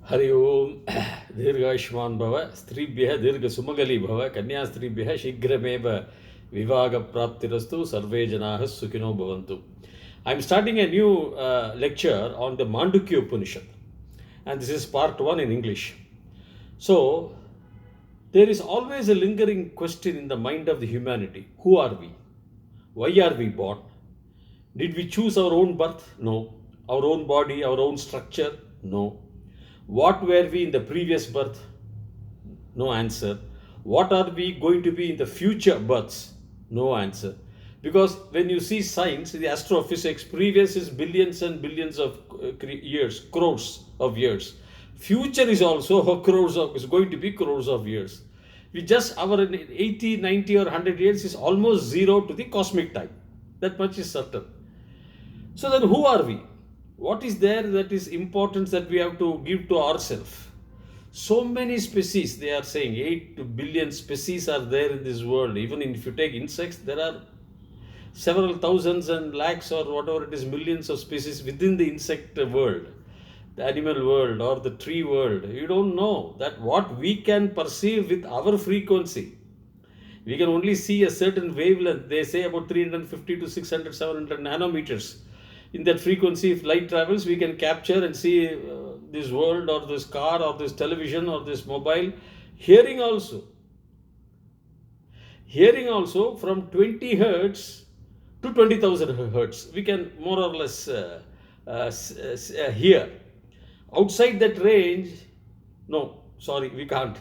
हरि ओम दीर्घायुष्मान भव स्त्रीभ्यः दीर्घसुमंगली भव कन्यास्त्रीभ्यः शीघ्रमेव विवाहप्राप्तिरस्तु सर्वे जनाः सुखिनो भवन्तु. I am starting a new lecture on the Mandukya Upanishad, and this is part 1 in English. So, there is always a lingering question in the mind of the humanity. Who are we? Why are we born? Did we choose our own birth? No. Our own body, our own structure? No. What were we in the previous birth? No answer. What are we going to be in the future births? No answer. Because when you see science, the astrophysics, previous is billions and billions of years, crores of years. Future is also is going to be crores of years. We just, our 80, 90 or 100 years is almost zero to the cosmic time. That much is certain. So then who are we? What is there that is importance that we have to give to ourselves? So many species, they are saying 8 billion species are there in this world. Even if you take insects, there are several thousands and lakhs or whatever it is, millions of species within the insect world, the animal world or the tree world. You don't know that what we can perceive with our frequency. We can only see a certain wavelength. They say about 350 to 600, 700 nanometers. In that frequency, if light travels, we can capture and see this world or this car or this television or this mobile. Hearing also from 20 hertz to 20,000 hertz, we can more or less hear. Outside that range, no, sorry, we can't.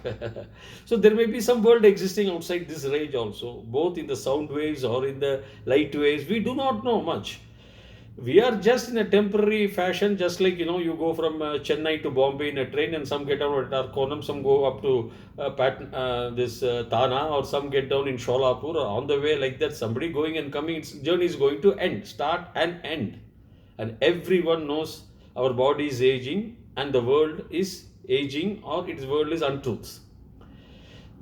So there may be some world existing outside this range also, both in the sound waves or in the light waves. We do not know much. We are just in a temporary fashion, just like, you go from Chennai to Bombay in a train, and some get out at Arkonam, some go up to Thana, or some get down in Sholapur, or on the way like that, somebody going and coming, its journey is going to end, start and end. And everyone knows our body is aging and the world is aging, or its world is untruths.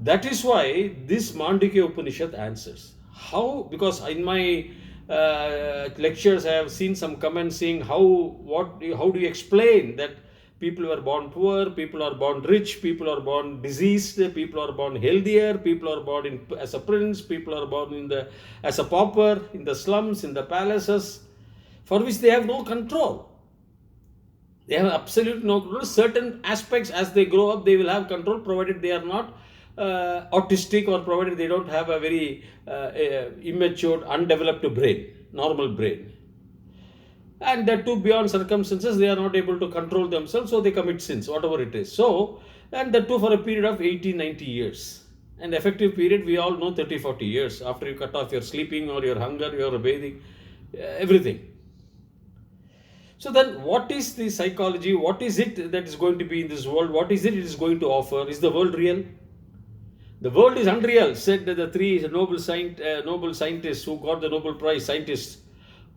That is why this Mandukya Upanishad answers. How? Because in my lectures, I have seen some comments saying how do you explain that people were born poor, people are born rich, people are born diseased, people are born healthier, people are born as a prince, people are born as a pauper, in the slums, in the palaces, for which they have no control. They have absolute no control. Certain aspects, as they grow up, they will have control, provided they are not autistic, or provided they don't have a very immature, undeveloped brain, normal brain. And that too, beyond circumstances, they are not able to control themselves, so they commit sins, whatever it is. So, and that too for a period of 80, 90 years. And effective period, we all know 30, 40 years. After you cut off your sleeping or your hunger, your bathing, everything. So then, what is the psychology? What is it that is going to be in this world? What is it is going to offer? Is the world real? The world is unreal, said the three Nobel scientists who got the Nobel Prize, scientists.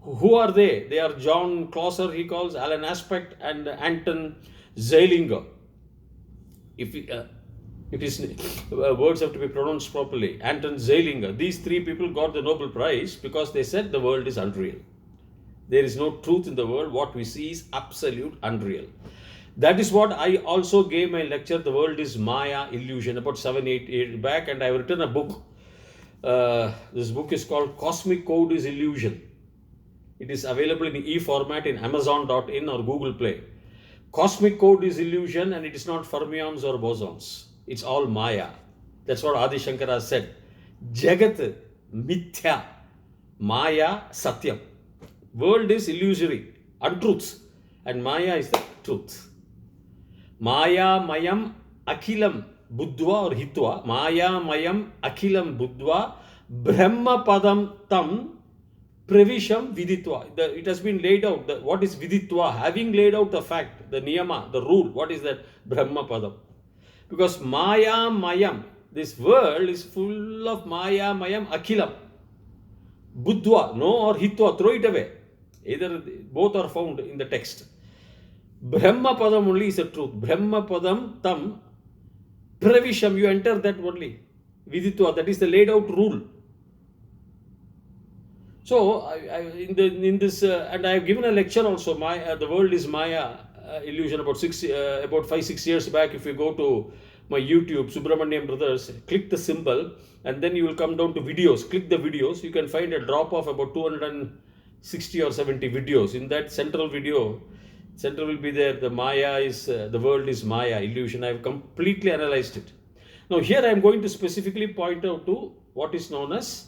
Who are they? They are John Clauser, he calls, Alan Aspect, and Anton Zeilinger. If his words have to be pronounced properly, Anton Zeilinger. These three people got the Nobel Prize because they said the world is unreal. There is no truth in the world. What we see is absolute unreal. That is what I also gave my lecture, The World is Maya, Illusion, about 7-8 years back, and I have written a book. This book is called Cosmic Code is Illusion. It is available in e-format in Amazon.in or Google Play. Cosmic Code is illusion, and it is not fermions or bosons. It's all Maya. That's what Adi Shankara said. Jagat Mithya, Maya Satyam. World is illusory, untruths, and Maya is the truth. Maya Mayam Akhilam Buddhva or Hitva. Maya Mayam Akhilam Buddhva Brahma Padam Tam Pravisham Viditva. It has been laid out. What is Viditva? Having laid out the fact, the Niyama, the rule. What is that? Brahma Padam. Because Maya Mayam, this world is full of Maya Mayam Akhilam. Buddhva, no, or Hitva, throw it away. Either both are found in the text. Brahma Padam only is the truth. Brahma Padam Tam Pravisham, you enter that only. Viditva, that is the laid out rule. So, in this, and I have given a lecture also, the world is Maya, illusion about 5-6 years back. If you go to my YouTube, Subramaniam Brothers, click the symbol, and then you will come down to videos. Click the videos. You can find a drop of about 260 or 70 videos. In that central video, center will be there. The Maya is the world is Maya, illusion. I have completely analyzed it. Now here I am going to specifically point out to what is known as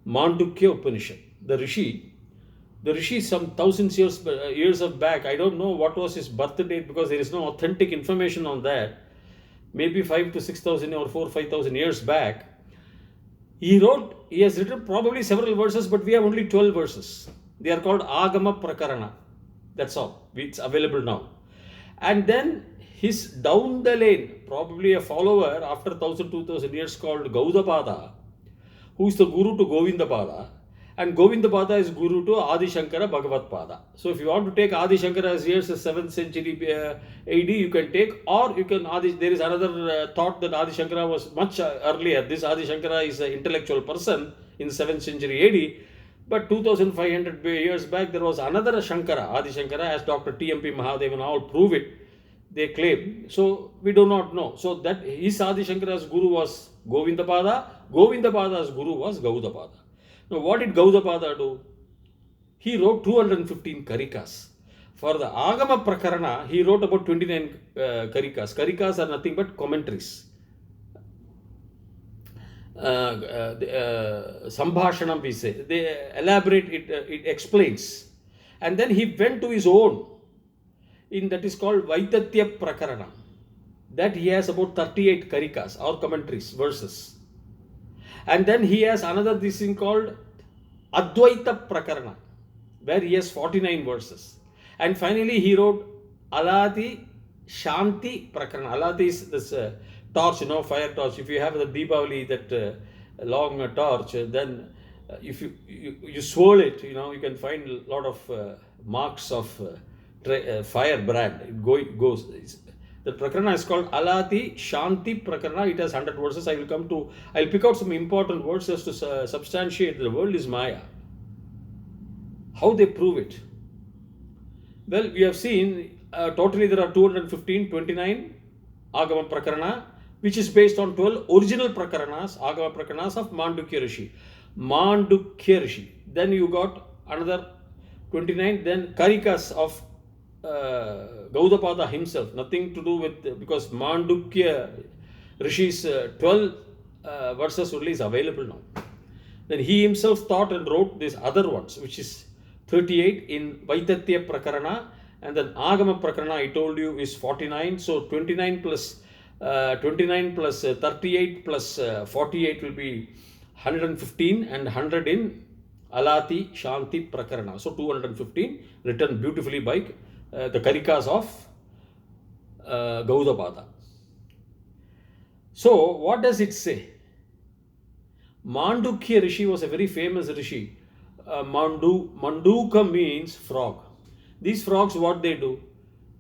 Mandukya Upanishad. The Rishi some thousands years of back, I don't know what was his birth date because there is no authentic information on that. Maybe 5 to 6,000 or 4-5,000 years back, he has written probably several verses, but we have only 12 verses. They are called Agama Prakarana. That's all. It's available now. And then his down the lane, probably a follower after 1,000-2,000 years called Gaudapada, who is the guru to Govindapada, and Govindapada is guru to Adi Shankara Bhagavatpada. So if you want to take Adi Shankara as years as 7th century AD, you can take, or you can there is another thought that Adi Shankara was much earlier. This Adi Shankara is an intellectual person in 7th century AD, but 2500 years back there was another Shankara, Adi Shankara, as Dr. T.M.P. Mahadevan all prove it. They claim. So we do not know. So that his Adi Shankara's guru was Govindapada, Govindapada's guru was Gaudapada. Now what did Gaudapada do? He wrote 215 karikas. For the Agama Prakarana, he wrote about 29 karikas. Karikas are nothing but commentaries. Sambhashanam we say. They elaborate it, it explains. And then he went to his own, that is called Vaitatya Prakarana. That he has about 38 karikas or commentaries, verses. And then he has another this thing called Advaita Prakarana, where he has 49 verses. And finally he wrote Alati Shanti Prakarana. Alati is this torch, fire torch. If you have the Deepavali, that long torch, then if you swirl it, you can find a lot of marks of fire brand. It goes. The Prakarana is called Alati Shanti Prakarana. It has 100 verses. I'll pick out some important verses to substantiate the world is Maya. How they prove it? Well, we have seen totally there are 29 Agama Prakarana, which is based on 12 original Prakaranas, Agama Prakaranas of Mandukya Rishi. Mandukya Rishi. Then you got another 29, then Karikas of Gaudapada himself, nothing to do with, because Mandukya Rishi's 12 verses only is available now. Then he himself thought and wrote these other ones, which is 38 in Vaitatya Prakarana, and then Agama Prakarana I told you is 49. So 29 plus 38 plus 48 will be 115, and 100 in Alati Shanti Prakarana. So 215 written beautifully by the Karikas of Gaudapada. So what does it say? Mandukya Rishi was a very famous Rishi. Mandukya means frog. These frogs, what they do?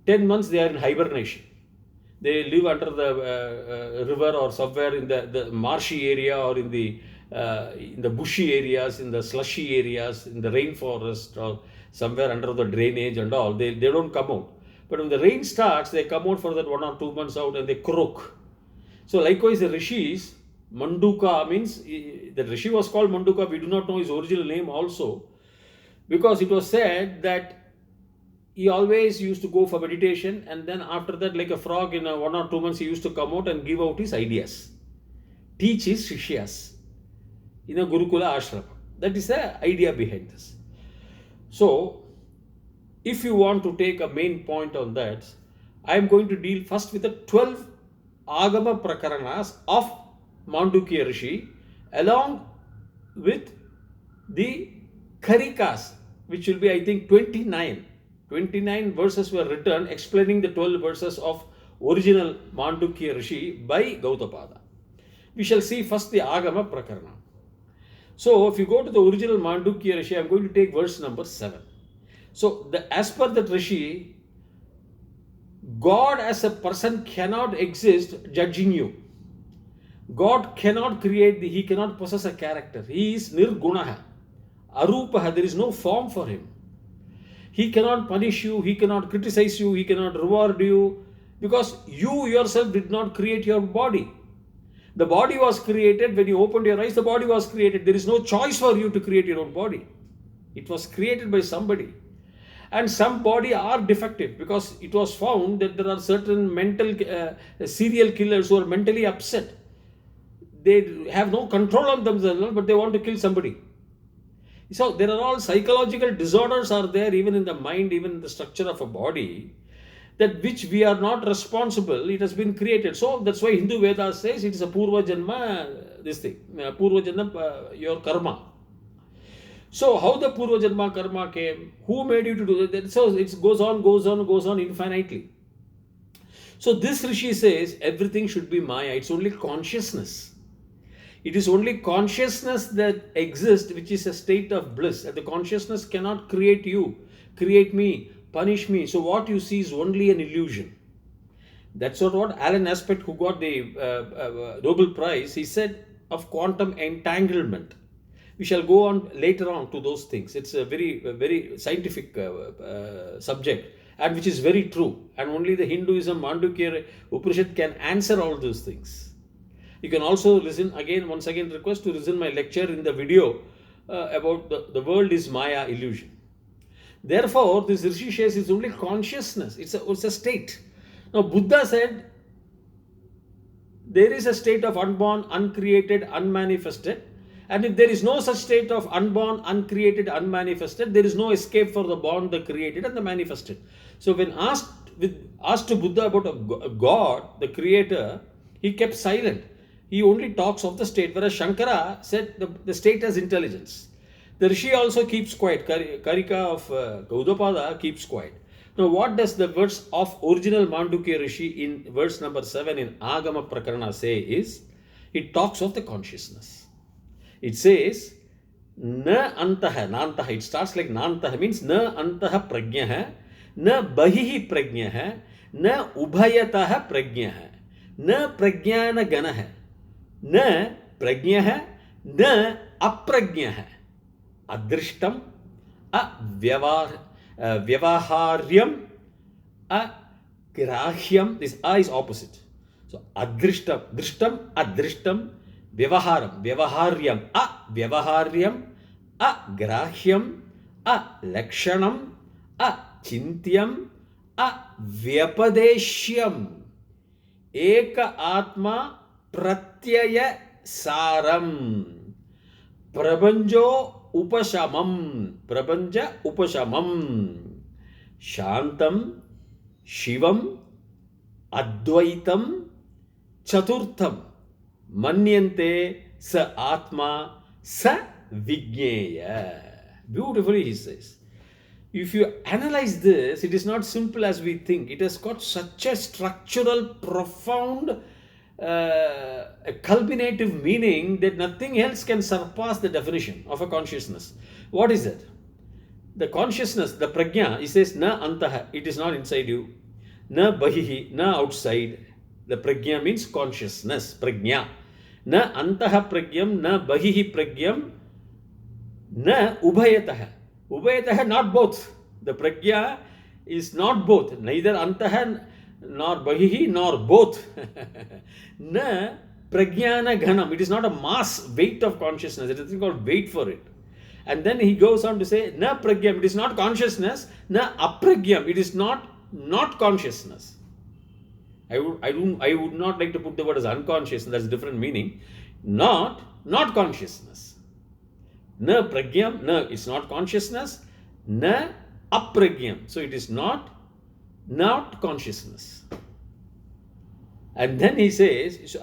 10 months they are in hibernation. They live under the river or somewhere in the marshy area, or in the bushy areas, in the slushy areas, in the rainforest, or somewhere under the drainage and all. They don't come out. But when the rain starts, they come out for that 1 or 2 months out, and they croak. So likewise the Rishis, Mandukya means, the Rishi was called Mandukya. We do not know his original name also, because it was said that he always used to go for meditation, and then after that, like a frog, in 1 or 2 months he used to come out and give out his ideas, teach his Shishyas in a Gurukula Ashrama. That is the idea behind this. So if you want to take a main point on that, I am going to deal first with the 12 Agama Prakaranas of Mandukya Rishi, along with the Karikas, which will be, I think, 29. 29 verses were written explaining the 12 verses of original Mandukya Rishi by Gaudapada. We shall see first the Agama Prakarana. So if you go to the original Mandukya Rishi, I am going to take verse number 7. So as per that Rishi, God as a person cannot exist judging you. God cannot create, he cannot possess a character. He is nirgunaha, arupaha, there is no form for him. He cannot punish you, he cannot criticize you, he cannot reward you, because you yourself did not create your body. The body was created when you opened your eyes, the body was created. There is no choice for you to create your own body. It was created by somebody. And some body are defective because it was found that there are certain mental serial killers who are mentally upset. They have no control on themselves, but they want to kill somebody. So there are all psychological disorders are there, even in the mind, even in the structure of a body, that which we are not responsible. It has been created. So that's why Hindu Vedas says it is a Purva Janma, this thing, Purva Janma, your karma. So how the Purva Janma karma came? Who made you to do that? So it goes on infinitely. So this Rishi says everything should be Maya. It's only consciousness. It is only consciousness that exists, which is a state of bliss. And the consciousness cannot create you, create me, punish me. So what you see is only an illusion. That's what Alan Aspect, who got the Nobel Prize, he said of quantum entanglement. We shall go on later on to those things. It's a very scientific subject, and which is very true. And only the Hinduism, Mandukya Upanishad can answer all those things. You can also listen again, once again request to listen my lecture in the video about the world is Maya, illusion. Therefore, this Rishi says is only consciousness. It's a state. Now, Buddha said there is a state of unborn, uncreated, unmanifested. And if there is no such state of unborn, uncreated, unmanifested, there is no escape for the born, the created, and the manifested. So when asked to Buddha about a God, the creator, he kept silent. He only talks of the state, whereas Shankara said the state has intelligence. The Rishi also keeps quiet. Karika of Gaudapada keeps quiet. Now, what does the verse of original Mandukya Rishi in verse number 7 in Agama Prakarana say is, it talks of the consciousness. It says, na antaha, nantaha. It starts like nantaha, means na antaha prajnaha, na bahihi prajnaha, na ubhayataha prajnaha, na prajnana ganaha, na prajnaha, na aprajnaha, adrishtam, vyavaharyam, grahyam. This a is opposite. So adrishtam, drishtam, adrishtam, vyavaharyam, vyavaharyam, grahyam, lakshanam, chintyam, vyapadeshyam, eka atma pratyaya saram, prabanja upashamam, shantam, shivam, advaitam, chaturtham, manyante sa atma sa vigneya. Beautifully he says. If you analyze this, it is not simple as we think. It has got such a structural, profound, a culminative meaning that nothing else can surpass the definition of a consciousness. What is it? The consciousness, the prajna, he says, na antaha, it is not inside you. Na bahihi, na outside. The prajna means consciousness, prajna. Na antaha pragyam, na bahihi pragyam, na ubhayataha. Ubhayataha, not both. The prajna is not both. Neither antaha nor bahihi nor both. Na prajnana ghanam. It is not a mass weight of consciousness. It is a thing called weight for it. And then he goes on to say, na pragyam. It is not consciousness. Na apragyam. It is not consciousness. I would not like to put the word as unconscious. That's a different meaning. Not consciousness. Na pragyam. Na, it's not consciousness. Na apragyam. So it is not consciousness. And then he says,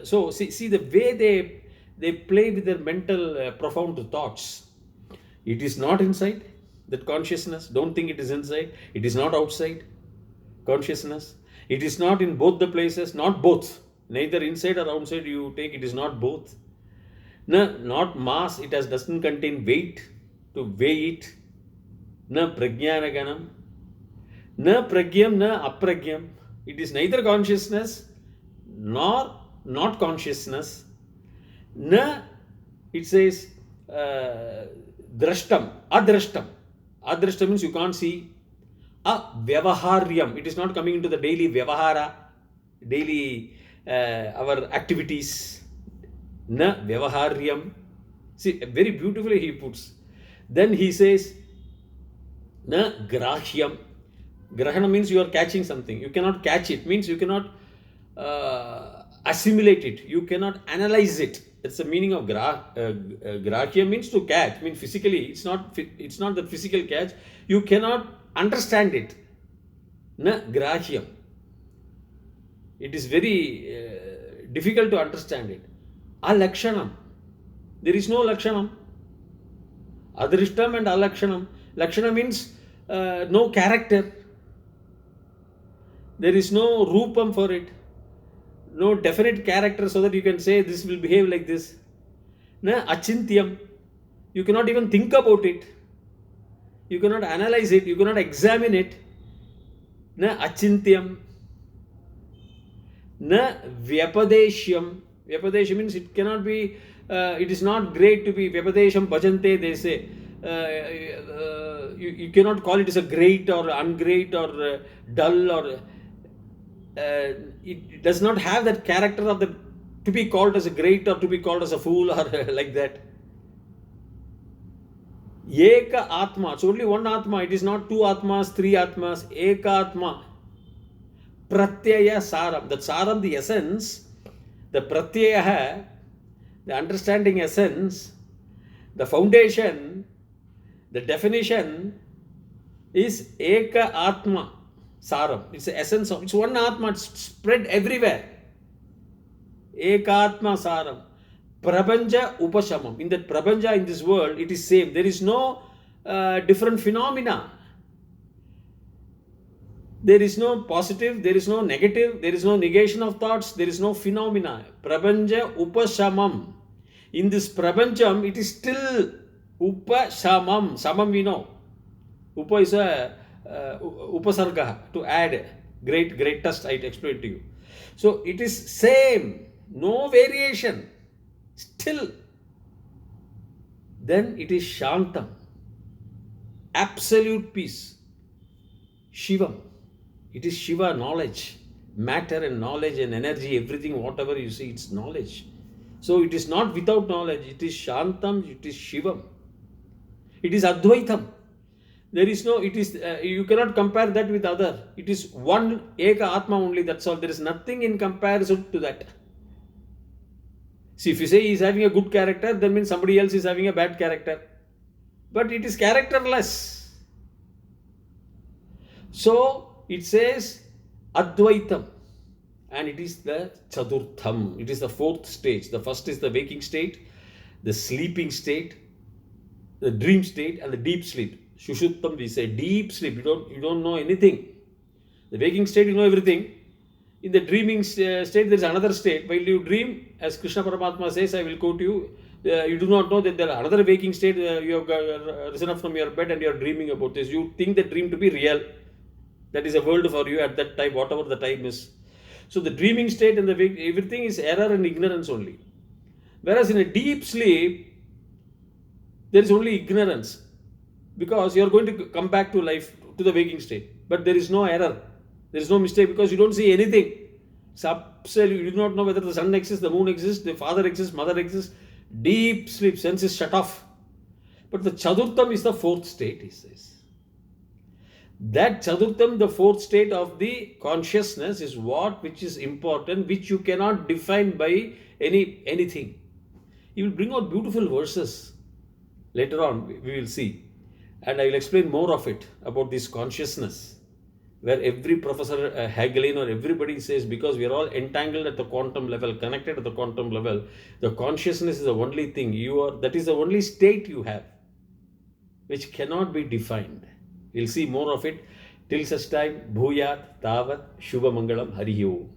so see the way they play with their mental profound thoughts. It is not inside, that consciousness. Don't think it is inside. It is not outside, consciousness. It is not in both the places, not both. Neither inside or outside you take, it is not both. No, not mass, it doesn't contain weight to weigh it. Na prajnana ganam. Na pragyam, na apragyam. It is neither consciousness nor not consciousness. Na, it says, drashtam, adrashtam. Adrashta means you can't see. Vyavaharyam, it is not coming into the daily vyavahara, daily our activities. Na vyavaharyam. See, very beautifully he puts. Then he says, na grahyam. Grahana means you are catching something. You cannot catch it. Means you cannot assimilate it. You cannot analyze it. That's the meaning of grahya means to catch. Means physically, it's not the physical catch. You cannot understand it. Na grahyam. It is very difficult to understand it. Alakshanam. There is no lakshanam. Adrishtam and alakshanam. Lakshana means no character. There is no rupam for it. No definite character so that you can say this will behave like this. Na achintyam. You cannot even think about it. You cannot analyze it. You cannot examine it. Na achintyam. Na vyapadeshyam. Vyapadeshyam means it cannot be, it is not great to be vyapadesham bhajante, they say. You cannot call it as a great or ungreat or dull or it does not have that character of the to be called as a great or to be called as a fool or like that. Eka Atma, it's only one Atma, it is not two Atmas, three Atmas. Eka Atma. Pratyaya Saram. That Saram, the essence, the Pratyaya, the understanding essence, the foundation, the definition is Eka Atma Saram. It's the essence of, it's one Atma, it's spread everywhere. Eka Atma Saram. Prabanja Upashamam. In that Prabanja, in this world, it is same. There is no different phenomena. There is no positive, there is no negative, there is no negation of thoughts, there is no phenomena. Prabanja Upashamam. In this Prabanjam, it is still Upashamam. Samam we know. Upa is a Upasarga, to add. Greatest, I explained to you. So it is same, no variation. Still. Then it is Shantam. Absolute peace. Shivam. It is Shiva, knowledge. Matter and knowledge and energy, everything, whatever you see, it's knowledge. So it is not without knowledge. It is Shantam, it is Shivam. It is Advaitam. There is no, it is, you cannot compare that with other. It is one Eka Atma only, that's all. There is nothing in comparison to that. See, if you say he is having a good character, that means somebody else is having a bad character. But it is characterless. So, it says Advaitam. And it is the Chadurtham. It is the fourth stage. The first is the waking state, the sleeping state, the dream state, and the deep sleep. Shushuttam, we say deep sleep. You don't know anything. The waking state, you know everything. In the dreaming state, there is another state. While you dream, as Krishna Paramatma says, I will quote you, you do not know that there are another waking state. You have risen up from your bed and you are dreaming about this. You think the dream to be real. That is a world for you at that time, whatever the time is. So the dreaming state and the everything is error and ignorance only. Whereas in a deep sleep, there is only ignorance. Because you are going to come back to life, to the waking state. But there is no error. There is no mistake because you don't see anything. It's absolute. You do not know whether the sun exists, the moon exists, the father exists, mother exists. Deep sleep, sense is shut off. But the Chadurtham is the fourth state, he says. That Chadurtham, the fourth state of the consciousness, is which is important, which you cannot define by anything. He will bring out beautiful verses. Later on, we will see. And I will explain more of it, about this consciousness. Where every professor, Hagelin or everybody says, because we are all entangled at the quantum level, connected at the quantum level, the consciousness is the only thing that is the only state you have, which cannot be defined. We'll see more of it. Till such time, Bhuyat, Tavat, Shubha Mangalam, Hari Om.